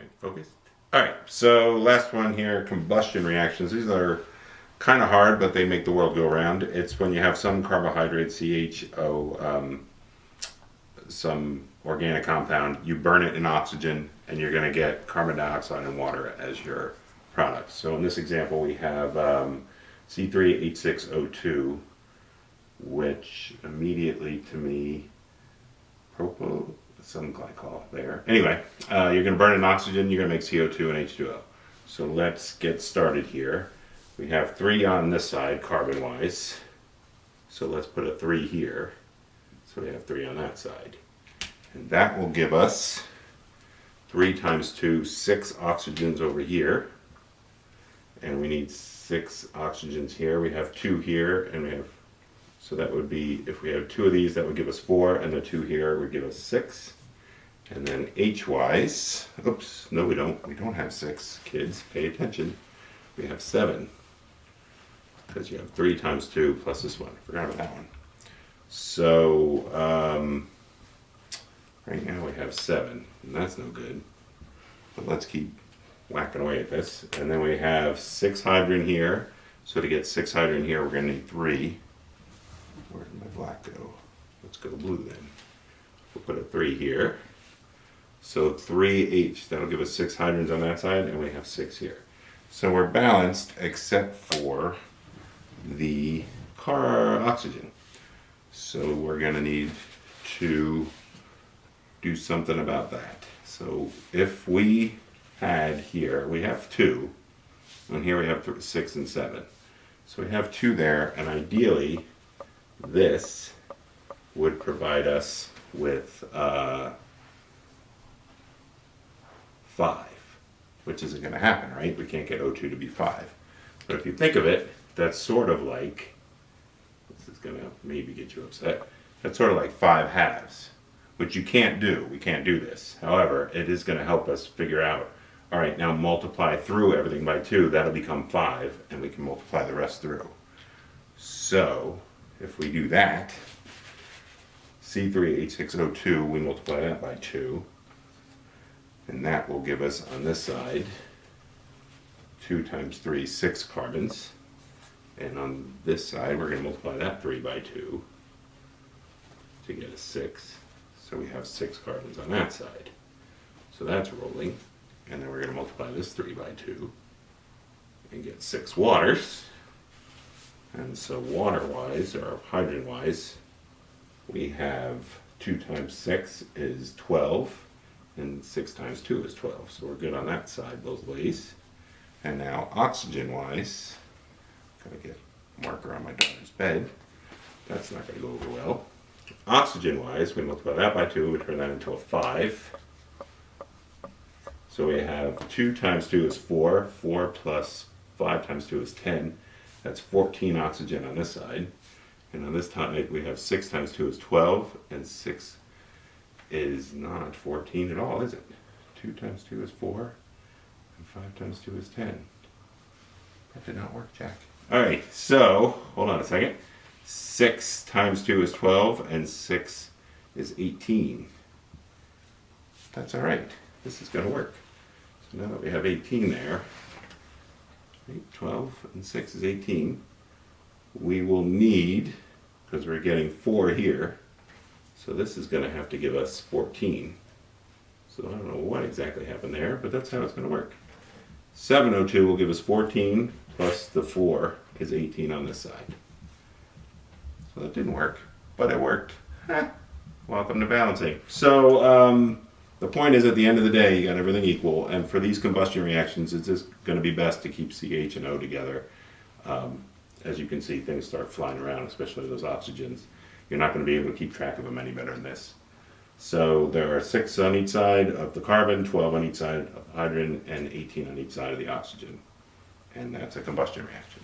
Alright, focus. Alright, so last one here, combustion reactions. These are kind of hard, but they make the world go round. It's when you have some carbohydrate, CHO, some organic compound, you burn it in oxygen, and you're going to get carbon dioxide and water as your product. So in this example, we have C3H6O2, which immediately to me, some glycol there. Anyway, you're going to burn in oxygen, you're going to make CO2 and H2O. So let's get started here. We have 3 on this side, carbon-wise. So let's put a 3 here. So we have 3 on that side. And that will give us 3 times 2, 6 oxygens over here. And we need 6 oxygens here. We have 2 here, and we have, so that would be, if we have 2 of these, that would give us 4, and the 2 here would give us 6. And then H-wise, oops, no we don't have 6, kids, pay attention. We have 7. Because you have 3 times 2 plus this one. Forgot about that one. So, right now we have 7, and that's no good. But let's keep whacking away at this. And then we have 6 hydrogen here. So to get 6 hydrogen here, we're going to need 3. Where did my black go? Let's go blue then. We'll put a 3 here. So 3H, that'll give us 6 hydrogens on that side, and we have 6 here. So we're balanced except for the oxygen. So we're going to need to do something about that. So if we had here, we have 2, and here we have 6 and 7. So we have 2 there, and ideally this would provide us with 5, which isn't going to happen, right? We can't get O2 to be 5. But if you think of it, that's sort of like, this is going to maybe get you upset, that's sort of like 5 halves, which you can't do. We can't do this. However, it is going to help us figure out, all right, now multiply through everything by 2, that'll become 5, and we can multiply the rest through. So, if we do that, C3H6O2, we multiply that by 2, and that will give us on this side 2 times 3, 6 carbons. And on this side, we're going to multiply that 3 by 2 to get a 6. So we have 6 carbons on that side. So that's rolling. And then we're going to multiply this 3 by 2 and get 6 waters. And so water-wise, or hydrogen-wise, we have 2 times 6 is 12, and 6 times 2 is 12. So we're good on that side both ways. And now oxygen-wise, gotta get a marker on my daughter's bed. That's not gonna go over well. Oxygen-wise, we multiply that by 2, we turn that into a 5. So we have 2 times 2 is 4, 4 plus 5 times 2 is 10. That's 14 oxygen on this side. And on this side, we have 6 times 2 is 12, and 6 is not 14 at all, is it? 2 times 2 is 4, and 5 times 2 is 10. That did not work, Jack. Alright, so, hold on a second. 6 times 2 is 12, and 6 is 18. That's alright. This is going to work. So now that we have 18 there, 12 and 6 is 18, we will need, because we're getting 4 here, so this is going to have to give us 14. So I don't know what exactly happened there, but that's how it's going to work. 7O2 will give us 14, plus the 4 is 18 on this side. So that didn't work, but it worked. Welcome to balancing. So the point is, at the end of the day, you got everything equal, and for these combustion reactions, it's just going to be best to keep CH and O together. As you can see, things start flying around, especially those oxygens. You're not going to be able to keep track of them any better than this. So there are 6 on each side of the carbon, 12 on each side of the hydrogen, and 18 on each side of the oxygen. And that's a combustion reaction.